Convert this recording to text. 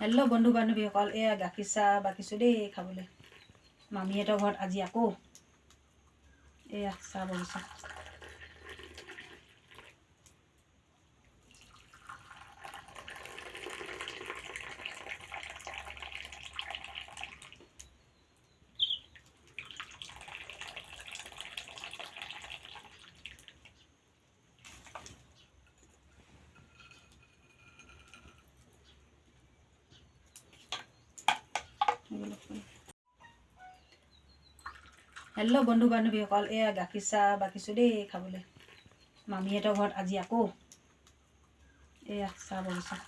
Hello' বন্ধু বান্ধৱীসকল, এয়া গাখীৰ চাহ বাকিছোঁ দেই খাবলৈ। মামীহঁতৰ ঘৰত আজি আকৌ এয়া চাহ বহিছোঁ। হেল্ল' বন্ধু বান্ধৱীসকল, এয়া গাখীৰ চাহ বাকিছোঁ দেই খাবলৈ। মামীহঁতৰ ঘৰত আজি আকৌ এয়া চাহ বহিছোঁ।